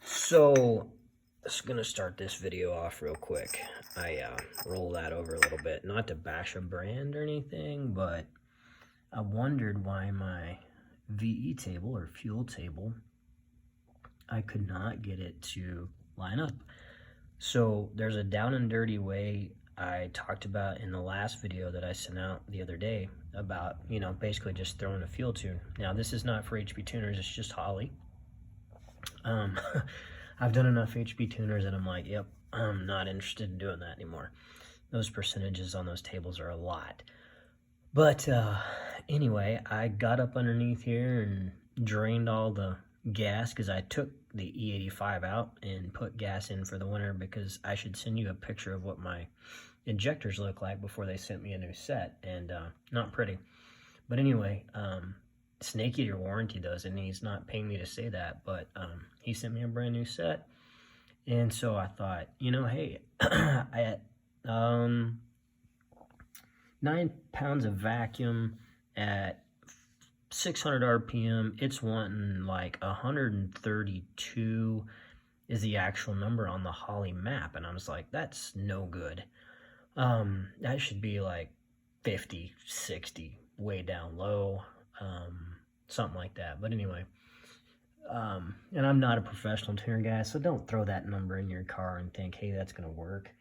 So, just gonna start this video off real quick. I roll that over a little bit, not to bash a brand or anything, but I wondered why my VE table or fuel table, I could not get it to line up. So there's a down and dirty way I talked about in the last video that I sent out the other day about, basically just throwing a fuel tune. Now this is not for HB tuners, it's just Holley. I've done enough HB tuners and I'm like, yep, I'm not interested in doing that anymore. Those percentages on those tables are a lot. But anyway, I got up underneath here and drained all the gas because I took the E85 out and put gas in for the winter, because I should send you a picture of what my injectors look like before they sent me a new set, and not pretty. But anyway, Snake Eater warranty those, and he's not paying me to say that, but he sent me a brand new set. And so I thought, hey, I had 9 pounds of vacuum at 600 RPM. It's wanting like 132 is the actual number on the Holley map. And I was like, that's no good. That should be like 50, 60, way down low, something like that. But anyway, and I'm not a professional tuner guy, so don't throw that number in your car and think, hey, that's going to work.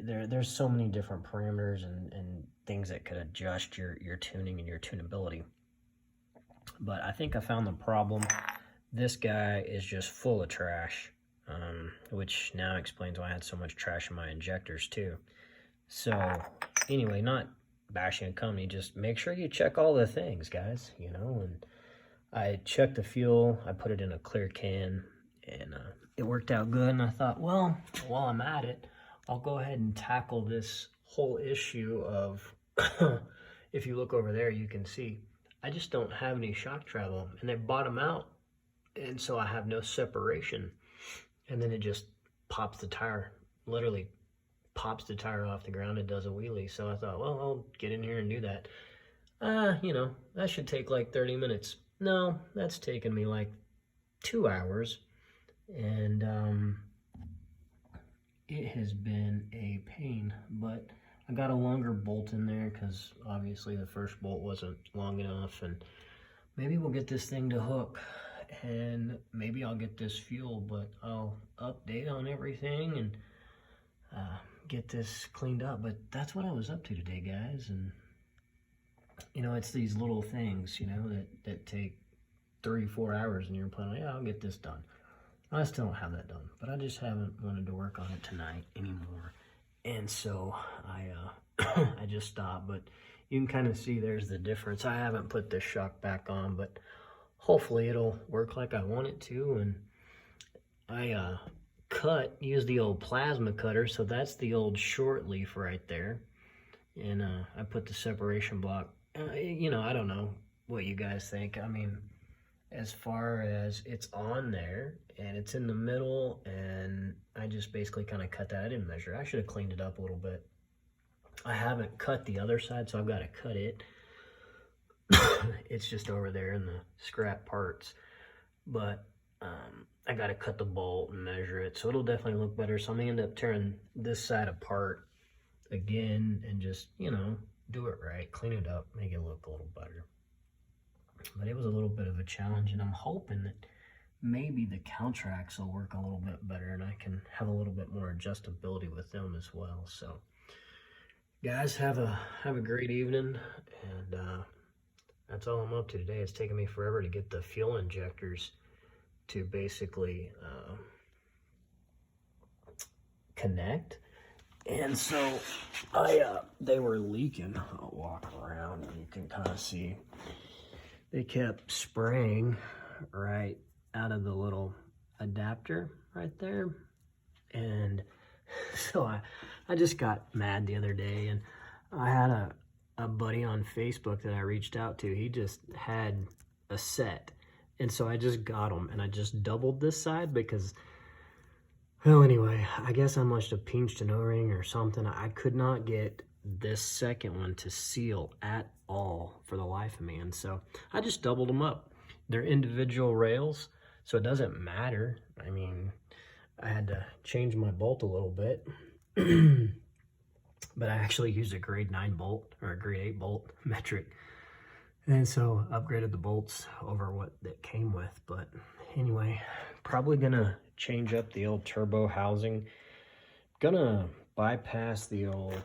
There's so many different parameters and things that could adjust your tuning and your tunability. But I think I found the problem. This guy is just full of trash, which now explains why I had so much trash in my injectors too. So anyway, not bashing a company, just make sure you check all the things, guys, and I checked the fuel, I put it in a clear can, and it worked out good. And I thought, well, while I'm at it, I'll go ahead and tackle this whole issue of, if you look over there, you can see, I just don't have any shock travel, and they bottom out, and so I have no separation, and then it just pops the tire, literally pops the tire off the ground and does a wheelie. So I thought, well, I'll get in here and do that. That should take like 30 minutes. No, that's taken me like 2 hours, and it has been a pain. But I got a longer bolt in there because obviously the first bolt wasn't long enough, and maybe we'll get this thing to hook, and maybe I'll get this fuel, but I'll update on everything and get this cleaned up. But that's what I was up to today, guys. And it's these little things, that take 3-4 hours, and you're planning, yeah, I'll get this done. I still don't have that done, but I just haven't wanted to work on it tonight anymore. And so I just stopped. But you can kind of see there's the difference. I haven't put this shock back on, but hopefully it'll work like I want it to. And I used the old plasma cutter, so that's the old short leaf right there. And I put the separation block. I don't know what you guys think. I mean, as far as it's on there and it's in the middle, and I just basically kind of cut that. I didn't measure. I should have cleaned it up a little bit. I haven't cut the other side, so I've got to cut it. It's just over there in the scrap parts. But I got to cut the bolt and measure it, so it'll definitely look better. So I'm going to end up tearing this side apart again and just, do it right, clean it up, make it look a little better. But it was a little bit of a challenge, and I'm hoping that maybe the Caltracs will work a little bit better and I can have a little bit more adjustability with them as well. So guys, have a great evening, and that's all I'm up to today. It's taken me forever to get the fuel injectors to basically connect. And so they were leaking. I'll walk around and you can kind of see they kept spraying right out of the little adapter right there. And so I just got mad the other day, and I had a buddy on Facebook that I reached out to. He just had a set, and so I just got them, and I just doubled this side because, well, anyway, I guess I must have pinched an O-ring or something. I could not get this second one to seal at all for the life of me, and so I just doubled them up. they're individual rails, so it doesn't matter. I mean, I had to change my bolt a little bit, but I actually used a grade 9 bolt or a grade 8 bolt metric. And so upgraded the bolts over what it came with. But anyway, probably gonna change up the old turbo housing. Gonna bypass the old,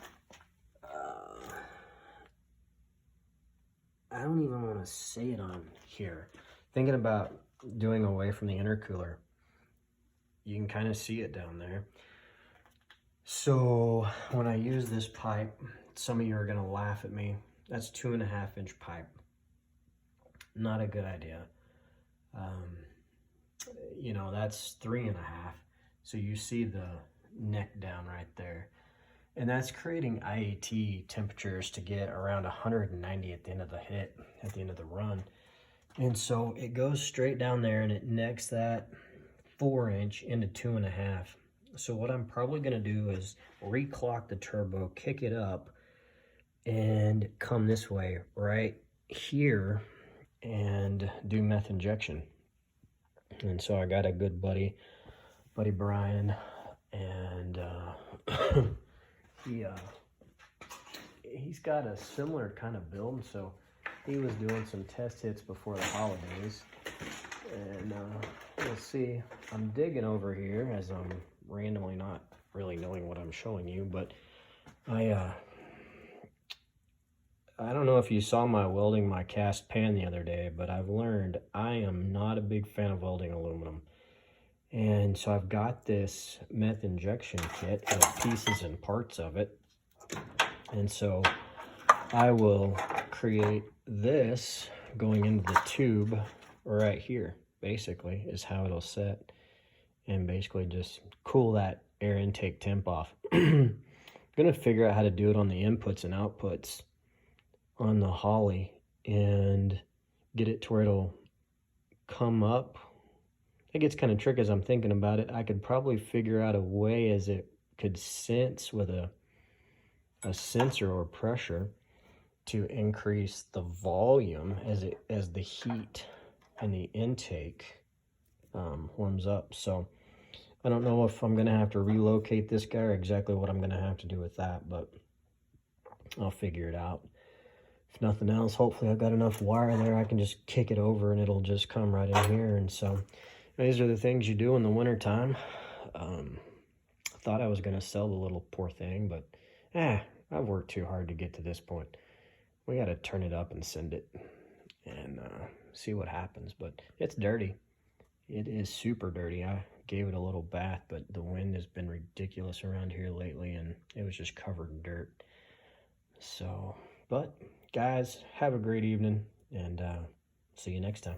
I don't even want to say it on here. Thinking about doing away from the intercooler. You can kind of see it down there. So when I use this pipe, some of you are gonna laugh at me. That's 2.5-inch pipe. Not a good idea. You know, that's 3.5. So you see the neck down right there. And that's creating IAT temperatures to get around 190 at the end of the hit, at the end of the run. And so it goes straight down there and it necks that 4-inch into 2.5. So what I'm probably gonna do is reclock the turbo, kick it up, and come this way right here and do meth injection. And so I got a good buddy Brian, and he's got a similar kind of build, so he was doing some test hits before the holidays, and we'll see. I'm digging over here as I'm randomly not really knowing what I'm showing you, but I don't know if you saw my welding my cast pan the other day, but I've learned I am not a big fan of welding aluminum. And so I've got this meth injection kit with pieces and parts of it. And so I will create this going into the tube right here, basically, is how it'll set. And basically just cool that air intake temp off. I'm gonna figure out how to do it on the inputs and outputs on the Holley and get it to where it'll come up. It gets kind of tricky as I'm thinking about it. I could probably figure out a way as it could sense with a sensor or pressure to increase the volume as the heat and the intake warms up. So I don't know if I'm gonna have to relocate this guy or exactly what I'm gonna have to do with that, but I'll figure it out. If nothing else, hopefully I've got enough wire there I can just kick it over and it'll just come right in here. And so these are the things you do in the winter time. I thought I was going to sell the little poor thing, but I've worked too hard to get to this point. We got to turn it up and send it and see what happens. But it's dirty. It is super dirty. I gave it a little bath, but the wind has been ridiculous around here lately and it was just covered in dirt. So, but guys, have a great evening and see you next time.